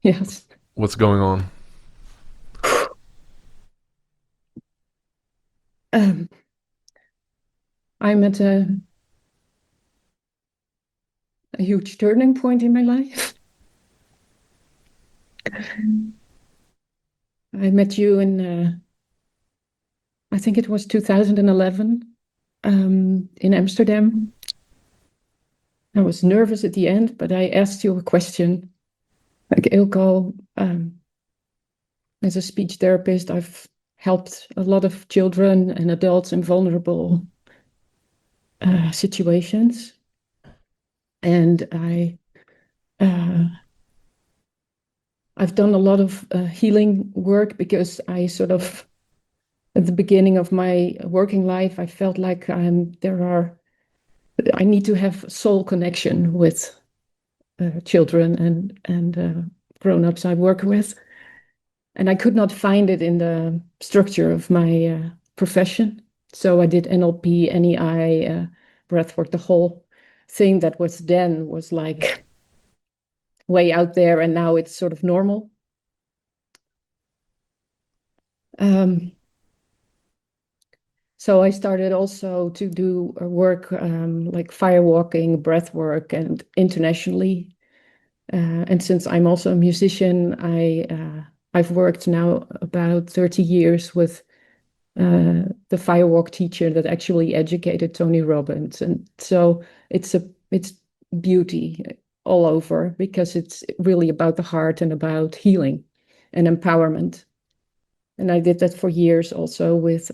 Yes. What's going on? Um, I'm at a huge turning point in my life. I met you in, I think it was 2011, in Amsterdam. I was nervous at the end, but I asked you a question. Like, Eelco, as a speech therapist, I've helped a lot of children and adults in vulnerable situations. And uh, I've done a lot of healing work because I sort of, at the beginning of my working life, I felt like I need to have soul connection with children and grown-ups I work with. And I could not find it in the structure of my profession. So I did NLP, NEI, breathwork, the whole thing that was then was like way out there, and now it's sort of normal. Um, so I started also to do work like firewalking, breathwork, and internationally. And since I'm also a musician, I've worked now about 30 years with the firewalk teacher that actually educated Tony Robbins. And so it's beauty all over because it's really about the heart and about healing and empowerment. And I did that for years also with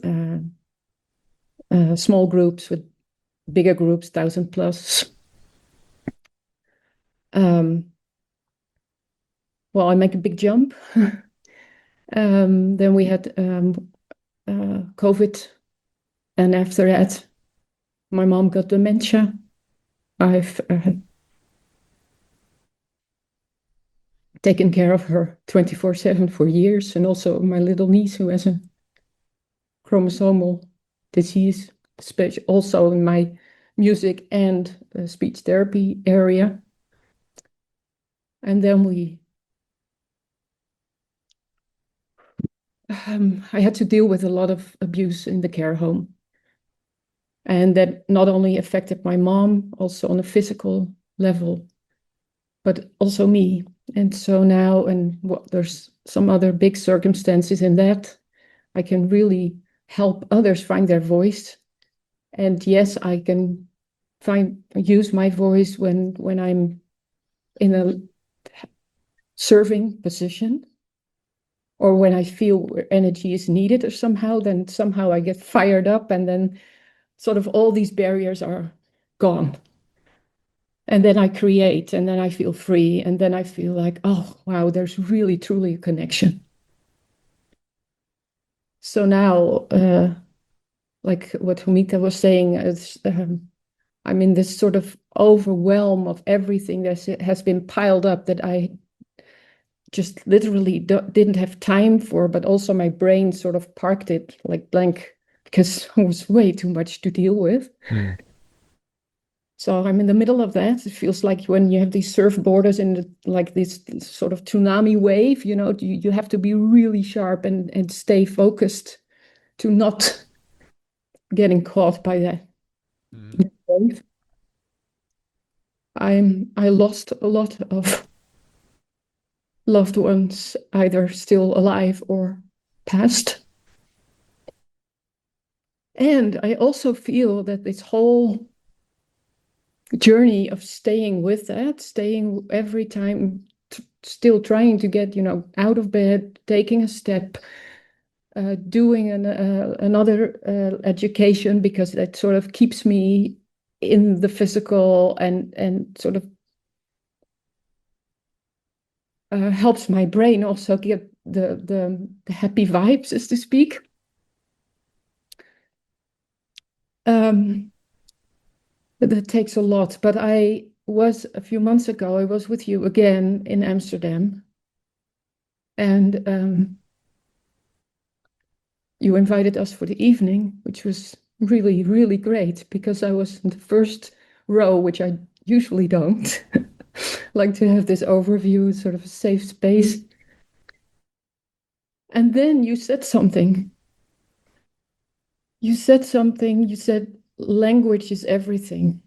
small groups, with bigger groups, 1,000 plus. Um, well, I make a big jump. Then we had COVID, and after that, my mom got dementia. I've taken care of her 24/7 for years, and also my little niece who has a chromosomal disease, also in my music and speech therapy area. And then I had to deal with a lot of abuse in the care home. And that not only affected my mom, also on a physical level, but also me. And so now, and there's some other big circumstances in that, I can really help others find their voice. And yes, I can use my voice when I'm in a serving position, or when I feel where energy is needed, or then somehow I get fired up, and then sort of all these barriers are gone. And then I create, and then I feel free, and then I feel like, oh, wow, there's really, truly a connection. So now, like what Humita was saying, I'm in this sort of overwhelm of everything that has been piled up that I just literally didn't have time for, but also my brain sort of parked it like blank because it was way too much to deal with. Hmm. So I'm in the middle of that. It feels like when you have these surfboarders in like this sort of tsunami wave, you have to be really sharp and stay focused to not getting caught by that Mhm. wave. I lost a lot of loved ones, either still alive or passed. And I also feel that this whole journey of staying with that, staying every time, still trying to get, out of bed, taking a step, doing another education, because that sort of keeps me in the physical and sort of helps my brain also get the happy vibes, as to speak. Um, that takes a lot. But a few months ago, I was with you again in Amsterdam, and you invited us for the evening, which was really, really great because I was in the first row, which I usually don't. like to have this overview, sort of a safe space. And then you said something. You said language is everything.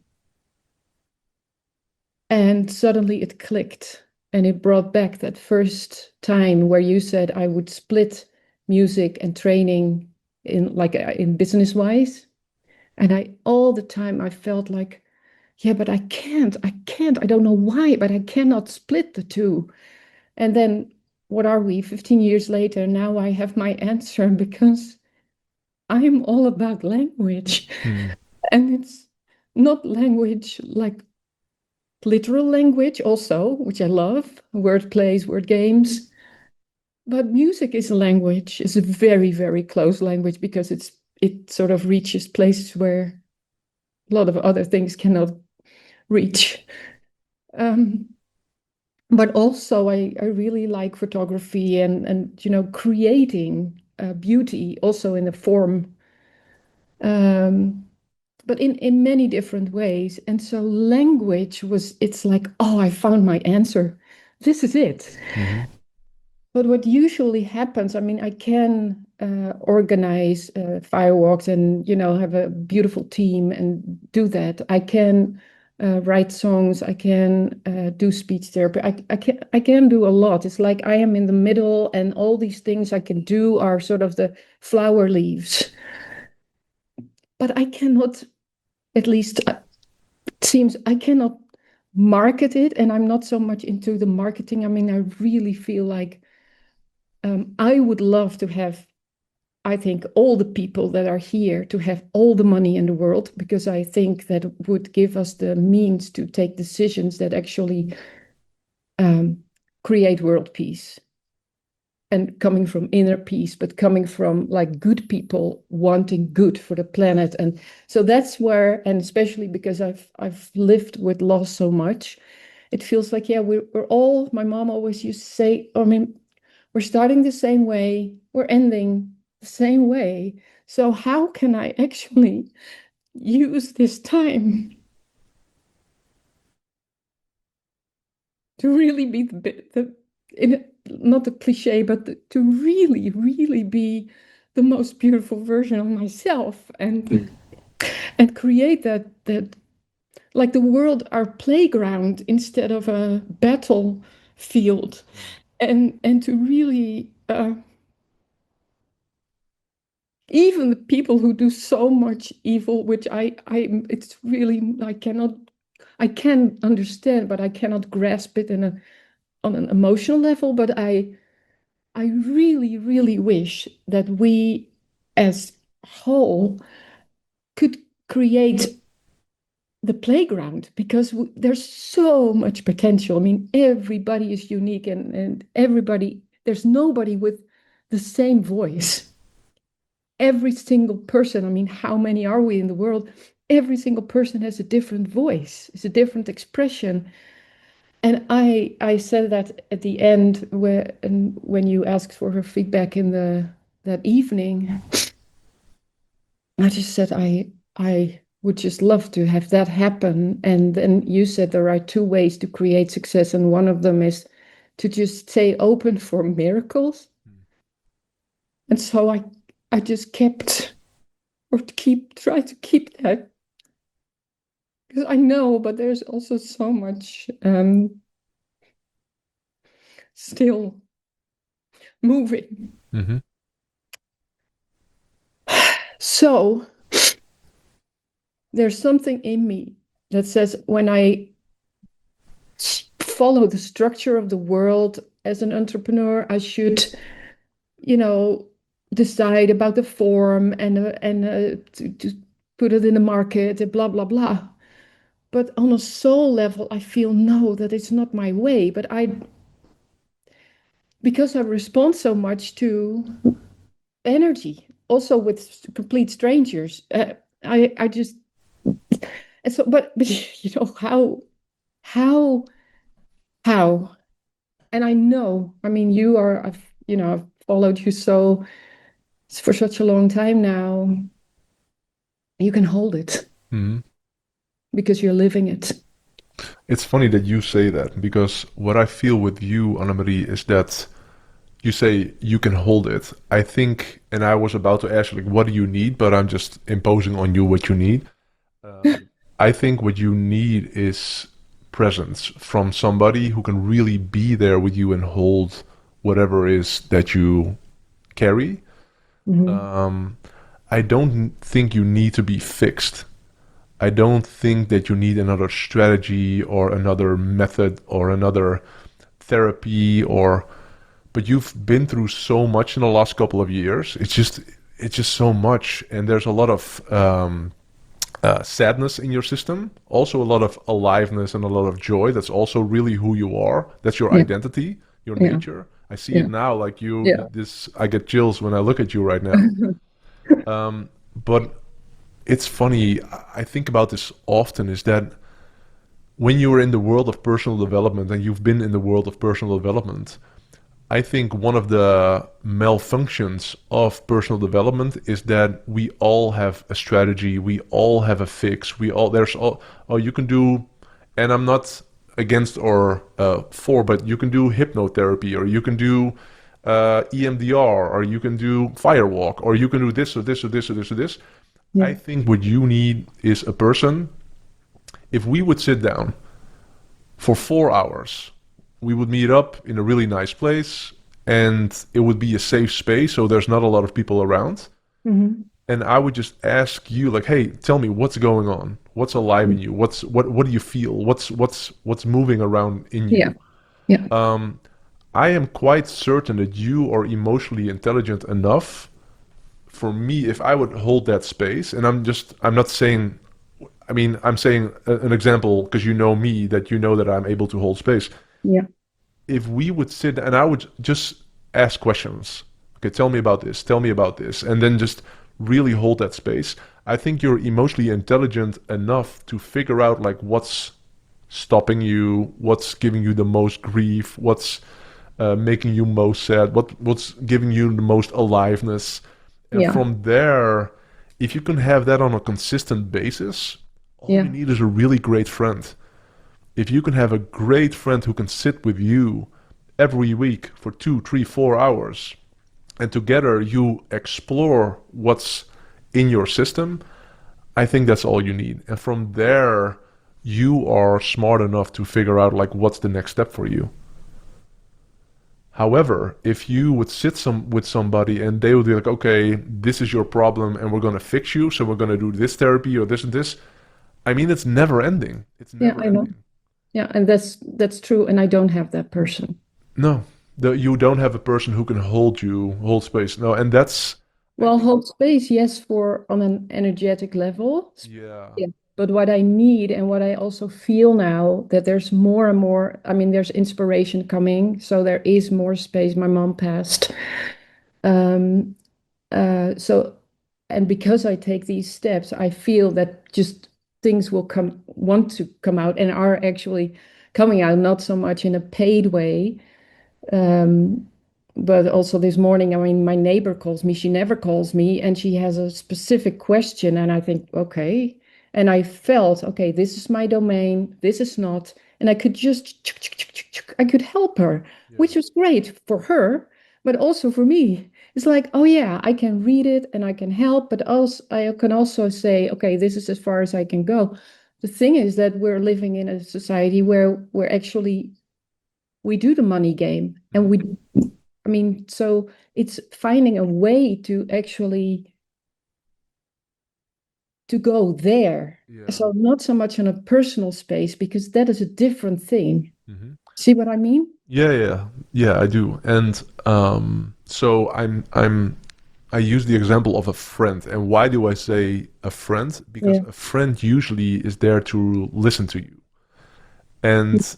And suddenly it clicked and it brought back that first time where you said I would split music and training in business wise. And all the time I felt like, yeah, but I can't. I don't know why, but I cannot split the two. And then what are we, 15 years later? Now I have my answer because I'm all about language. Mm. And it's not language like literal language also, which I love, word plays, word games. But music is a language, it's a very, very close language because it sort of reaches places where a lot of other things cannot reach. Um, but also I really like photography and creating beauty also in a form, but in many different ways. And so language it's like, oh, I found my answer. This is it. Mm-hmm. But what usually happens, I mean, I can organize firewalks and, have a beautiful team and do that. I can write songs. I can do speech therapy. I can do a lot. It's like I am in the middle, and all these things I can do are sort of the flower leaves. But I cannot, at least it seems, I cannot market it, and I'm not so much into the marketing. I mean, I really feel like I would love to have, I think, all the people that are here to have all the money in the world, because I think that would give us the means to take decisions that actually create world peace. And coming from inner peace, but coming from like good people wanting good for the planet. And so that's where, and especially because I've lived with loss so much, it feels like, yeah, we're all, my mom always used to say, I mean, we're starting the same way, we're ending the same way. So how can I actually use this time to really be not a cliche, but to really, really be the most beautiful version of myself, and create that like the world our playground instead of a battlefield, and to really even the people who do so much evil, which I it's really I can understand, but I cannot grasp it on an emotional level. But I really, really wish that we as whole could create the playground, because there's so much potential. I mean, everybody is unique, and everybody, there's nobody with the same voice. Every single person, I mean, how many are we in the world? Every single person has a different voice, it's a different expression. And I said that at the end, when you asked for her feedback in that evening, I just said I would just love to have that happen. And then you said there are two ways to create success, and one of them is to just stay open for miracles. And so I just try to keep that, because I know, but there's also so much still moving. Mm-hmm. So there's something in me that says when I follow the structure of the world as an entrepreneur, I should, decide about the form and to put it in the market, blah, blah, blah. But on a soul level, I feel no, that it's not my way. But because I respond so much to energy, also with complete strangers, I just, and so, but how, how, and I know, I mean, I've followed you so for such a long time now. You can hold it Mm-hmm. because you're living it. It's funny that you say that because what I feel with you, Annemarie, is that you say you can hold it. I think, and I was about to ask, like, what do you need? But I'm just imposing on you what you need. I think what you need is presence from somebody who can really be there with you and hold whatever it is that you carry. Hmm. Um, I don't think you need to be fixed. I don't think that you need another strategy or another method or another therapy or but you've been through so much in the last couple of years. It's just so much, and there's a lot of sadness in your system. Also, a lot of aliveness and a lot of joy. That's also really who you are. That's your Yeah, identity, your yeah, nature. I see it yeah, now. Like you, yeah. this I get chills when I look at you right now. But it's funny. I think about this often. Is that when you are in the world of personal development and you've been in the world of personal development, I think one of the malfunctions of personal development is that we all have a strategy, we all have a fix, we all there's all oh you can do, and I'm not against or for, but you can do hypnotherapy or you can do EMDR or you can do firewalk or you can do this or this or this or this or this. Yeah, I think what you need is a person. If we would sit down for 4 hours. We would meet up in a really nice place and it would be a safe space, so there's not a lot of people around. hmm, And I would just ask you, like, hey, tell me what's going on? What's alive in you? What do you feel? What's moving around in yeah, you? yeah, Um, I am quite certain that you are emotionally intelligent enough for me if I would hold that space, and I'm not saying I mean, I'm saying an example because you know me that you know that I'm able to hold space. yeah, If we would sit and I would just ask questions. Okay, tell me about this. Tell me about this, and then just really hold that space. I think you're emotionally intelligent enough to figure out like what's stopping you, what's giving you the most grief, what's making you most sad, what's giving you the most aliveness, and yeah, from there, if you can have that on a consistent basis, all you yeah, need is a really great friend. If you can have a great friend who can sit with you every week for 2, 3, 4 hours, and together you explore what's in your system, I think that's all you need. And from there, you are smart enough to figure out like what's the next step for you. However, if you would sit with somebody and they would be like, okay, this is your problem and we're going to fix you, so we're going to do this therapy or this and this, I mean, it's never ending. It's yeah. never I know. ending. Yeah, and that's true. And I don't have that person. No, you don't have a person who can hold space. No, and that's, I Well, think, hold space, yes, for on an energetic level. yeah, Yeah. But what I need and what I also feel now that there's more and more, I mean, there's inspiration coming, so there is more space. My mom passed. Um, so, and because I take these steps, I feel that just things will want to come out and are actually coming out, not so much in a paid way. Um, but also this morning, I mean, my neighbor calls me. She never calls me, and she has a specific question. And I think, okay. And I felt, okay, this is my domain. This is not. And I could just, I could help her, yeah, which was great for her, but also for me. It's like, oh yeah, I can read it and I can help, but also I can also say, okay, this is as far as I can go. The thing is that we're living in a society where we're actually we do the money game and mhm, I mean, so it's finding a way to actually to go there. yeah, So not so much on a personal space because that is a different thing. hmm, See what I mean? yeah, yeah, yeah. I do, and so I use the example of a friend, and why do I say a friend? Because Yeah. a friend usually is there to listen to you, and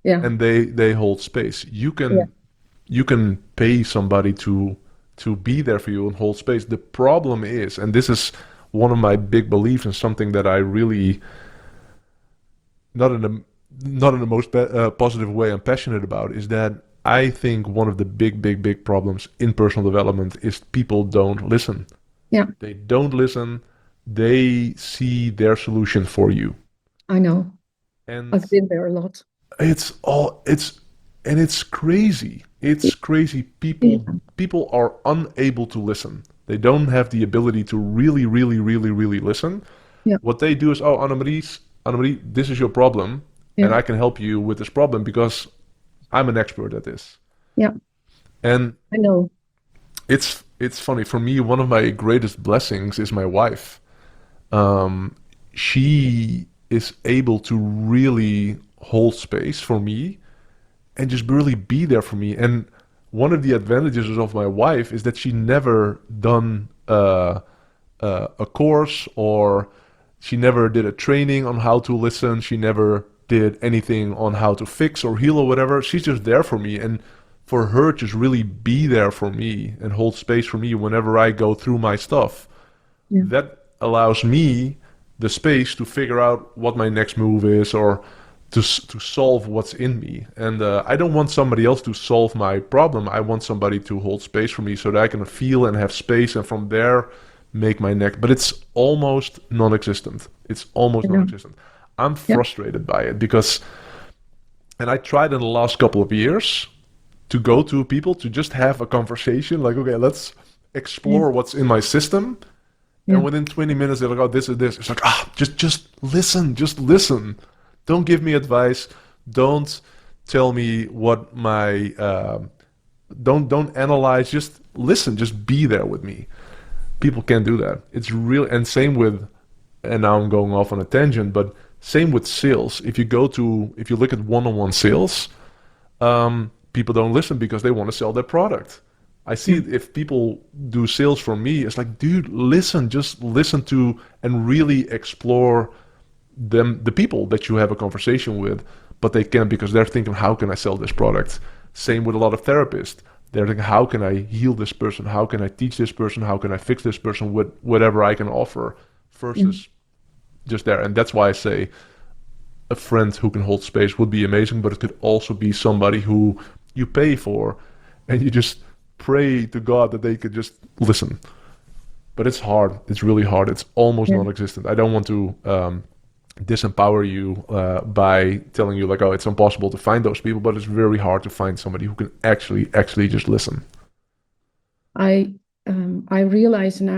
Yeah. they hold space. Yeah. You can pay somebody to be there for you and hold space. The problem is, and this is one of my big beliefs and something that I really not in the not in the most positive way I'm passionate about is that I think one of the big problems in personal development is people don't listen. Yeah. They don't listen. They see their solution for you. I know. And I've been there a lot. it's all it's and it's crazy. It's crazy. Yeah, People are unable to listen. They don't have the ability to really, really, really, really listen. yeah, What they do is, oh, Annemarie, this is your problem, and yeah, I can help you with this problem because I'm an expert at this. yeah. And I know. it's funny for me. One of my greatest blessings is my wife. Um, she is able to really hold space for me and just really be there for me. And one of the advantages of my wife is that she never done a course, or she never did a training on how to listen. She never did anything on how to fix or heal or whatever. She's just there for me. And for her, just really be there for me and hold space for me whenever I go through my stuff, Yeah, that allows me the space to figure out what my next move is, or to solve what's in me. And I don't want somebody else to solve my problem. I want somebody to hold space for me so that I can feel and have space, and from there make my next. But it's almost non-existent. It's I almost know. non-existent. I'm Yeah, frustrated by it because, and I tried in the last couple of years to go to people to just have a conversation, like, okay, let's yeah, explore what's in my system. And yeah, within 20 minutes, they're like, oh, this is this. It's like, just listen, just listen. Don't give me advice. Don't tell me what my, don't analyze. Just listen, just be there with me. People can't do that. It's real. And same with, and now I'm going off on a tangent, but same with sales. If you look at one-on-one sales, people don't listen because they want to sell their product. I see yeah, if people do sales for me, it's like, dude, listen, just listen to and really explore the people that you have a conversation with, but they can't because they're thinking, how can I sell this product? Same with a lot of therapists. They're thinking, how can I heal this person? How can I teach this person? How can I fix this person with whatever I can offer? yeah, Versus just there. And that's why I say a friend who can hold space would be amazing, but it could also be somebody who you pay for and you just pray to God that they could just listen. But it's hard. It's really hard. It's almost yeah. non-existent. I don't want to disempower you by telling you like, oh, it's impossible to find those people, but it's very hard to find somebody who can actually just listen. I realize now